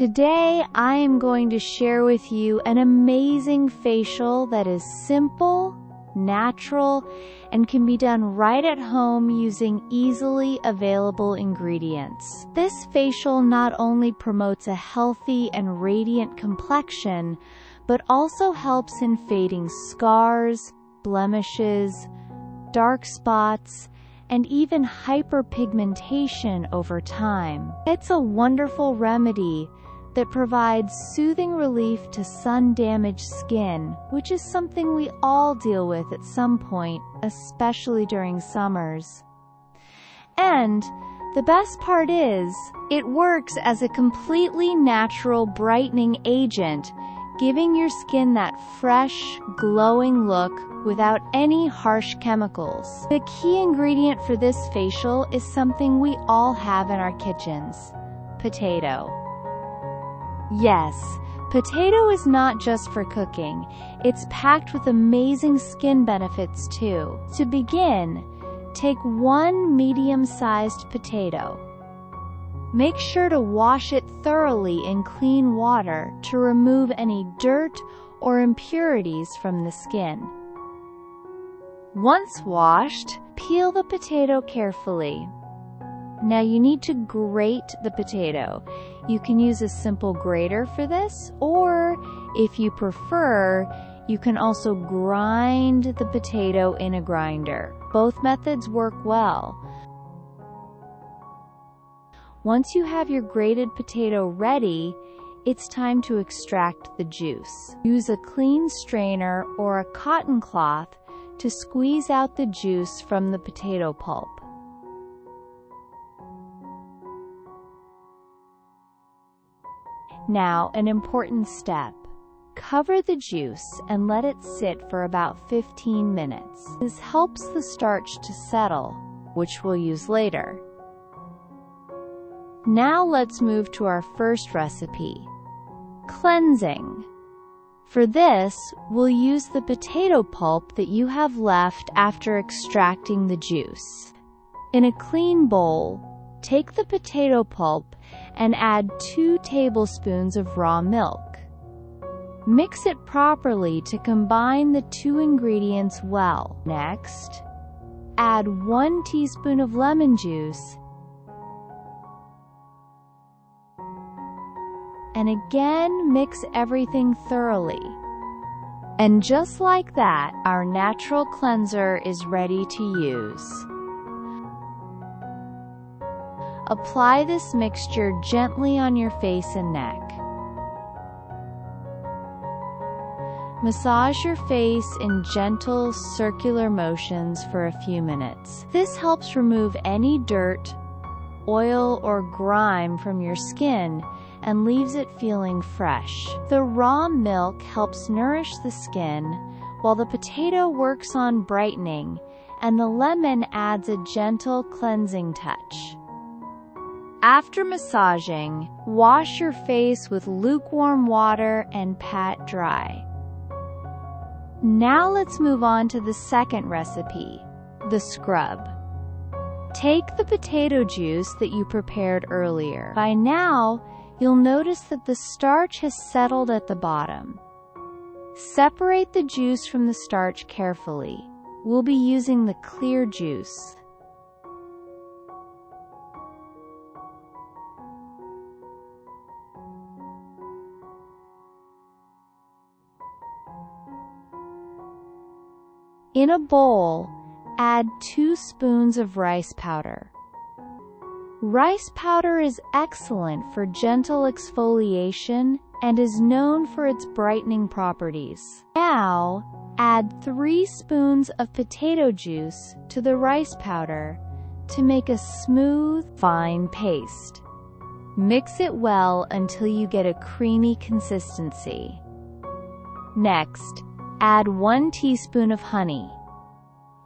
Today, I am going to share with you an amazing facial that is simple, natural, and can be done right at home using easily available ingredients. This facial not only promotes a healthy and radiant complexion, but also helps in fading scars, blemishes, dark spots, and even hyperpigmentation over time. It's a wonderful remedy that provides soothing relief to sun-damaged skin, which is something we all deal with at some point, especially during summers. And the best part is, it works as a completely natural brightening agent, giving your skin that fresh, glowing look without any harsh chemicals. The key ingredient for this facial is something we all have in our kitchens: potato. Yes, potato is not just for cooking, it's packed with amazing skin benefits too. To begin, take one medium-sized potato. Make sure to wash it thoroughly in clean water to remove any dirt or impurities from the skin. Once washed, peel the potato carefully. Now you need to grate the potato. You can use a simple grater for this, or if you prefer, you can also grind the potato in a grinder. Both methods work well. Once you have your grated potato ready, it's time to extract the juice. Use a clean strainer or a cotton cloth to squeeze out the juice from the potato pulp. Now, an important step. Cover the juice and let it sit for about 15 minutes. This helps the starch to settle, which we'll use later. Now let's move to our first recipe: cleansing. For this, we'll use the potato pulp that you have left after extracting the juice. In a clean bowl, take the potato pulp and add 2 tablespoons of raw milk. Mix it properly to combine the 2 ingredients well. Next, add 1 teaspoon of lemon juice and again mix everything thoroughly. And just like that, our natural cleanser is ready to use. Apply this mixture gently on your face and neck. Massage your face in gentle, circular motions for a few minutes. This helps remove any dirt, oil, or grime from your skin and leaves it feeling fresh. The raw milk helps nourish the skin, while the potato works on brightening, and the lemon adds a gentle cleansing touch. After massaging, wash your face with lukewarm water and pat dry. Now let's move on to the second recipe: the scrub. Take the potato juice that you prepared earlier. By now, you'll notice that the starch has settled at the bottom. Separate the juice from the starch carefully. We'll be using the clear juice. In a bowl, add 2 spoons of rice powder. Rice powder is excellent for gentle exfoliation and is known for its brightening properties. Now, add 3 spoons of potato juice to the rice powder to make a smooth, fine paste. Mix it well until you get a creamy consistency. Next, add 1 teaspoon of honey.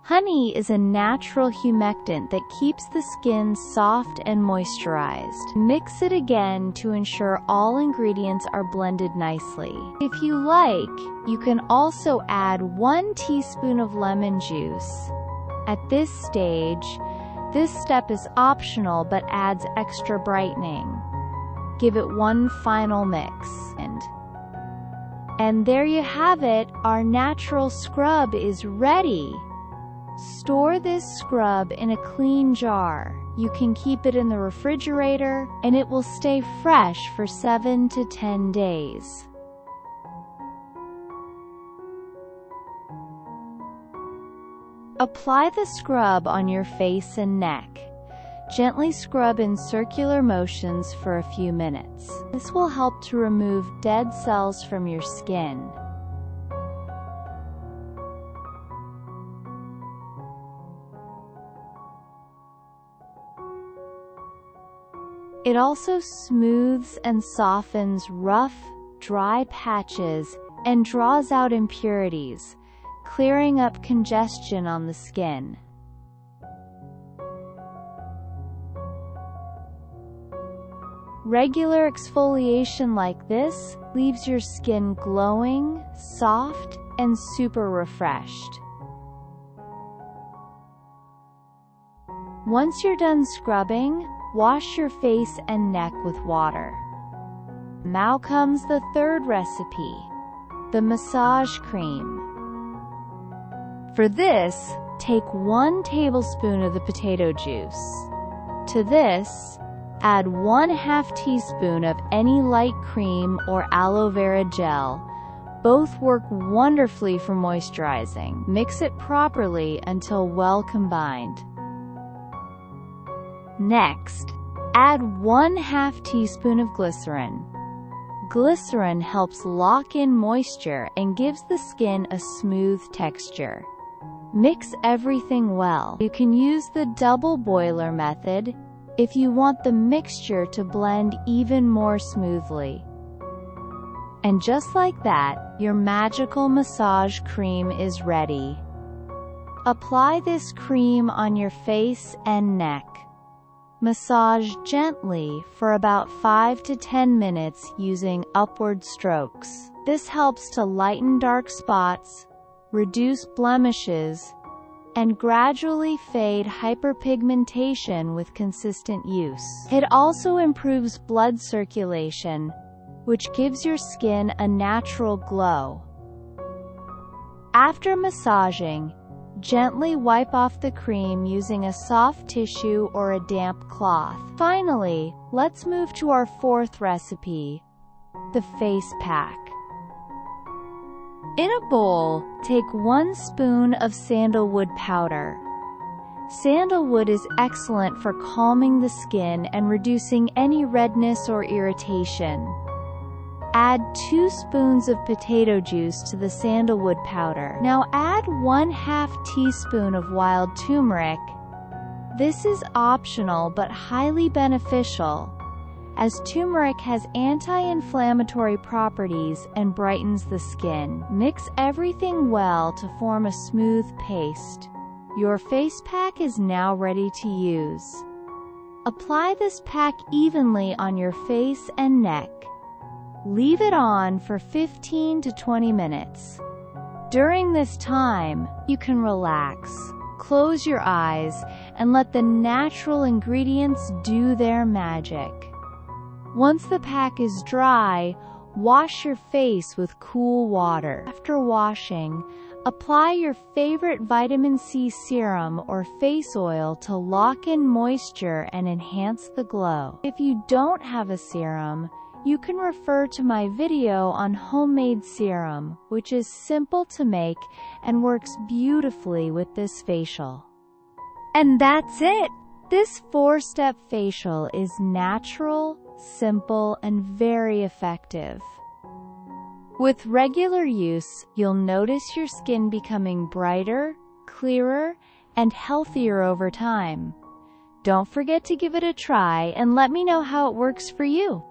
Honey is a natural humectant that keeps the skin soft and moisturized. Mix it again to ensure all ingredients are blended nicely. If you like, you can also add 1 teaspoon of lemon juice. At this stage, this step is optional but adds extra brightening. give it one final mix. And there you have it, our natural scrub is ready. Store this scrub in a clean jar. You can keep it in the refrigerator, and it will stay fresh for 7 to 10 days. Apply the scrub on your face and neck. Gently scrub in circular motions for a few minutes. This will help to remove dead cells from your skin. It also smooths and softens rough, dry patches and draws out impurities, clearing up congestion on the skin. Regular exfoliation like this leaves your skin glowing, soft, and super refreshed. Once you're done scrubbing, wash your face and neck with water. Now comes the third recipe, the massage cream. For this, take 1 tablespoon of the potato juice. To this, add 1/2 teaspoon of any light cream or aloe vera gel. Both work wonderfully for moisturizing. Mix it properly until well combined. Next, add 1/2 teaspoon of glycerin. Glycerin helps lock in moisture and gives the skin a smooth texture. Mix everything well. You can use the double boiler method if you want the mixture to blend even more smoothly. And just like that, your magical massage cream is ready. Apply this cream on your face and neck. Massage gently for about 5 to 10 minutes using upward strokes. This helps to lighten dark spots, reduce blemishes, and gradually fade hyperpigmentation with consistent use. It also improves blood circulation, which gives your skin a natural glow. After massaging, gently wipe off the cream using a soft tissue or a damp cloth. Finally, let's move to our fourth recipe, the face pack. In a bowl, take 1 spoon of sandalwood powder. Sandalwood is excellent for calming the skin and reducing any redness or irritation. Add 2 spoons of potato juice to the sandalwood powder. Now add 1/2 teaspoon of wild turmeric. This is optional but highly beneficial, as turmeric has anti-inflammatory properties and brightens the skin. Mix everything well to form a smooth paste. Your face pack is now ready to use. Apply this pack evenly on your face and neck. Leave it on for 15 to 20 minutes. During this time, you can relax, close your eyes, and let the natural ingredients do their magic. Once the pack is dry, wash your face with cool water. After washing, apply your favorite vitamin C serum or face oil to lock in moisture and enhance the glow. If you don't have a serum, you can refer to my video on homemade serum, which is simple to make and works beautifully with this facial. And that's it! This 4-step facial is natural, simple, and very effective. With regular use, you'll notice your skin becoming brighter, clearer, and healthier over time. Don't forget to give it a try and let me know how it works for you.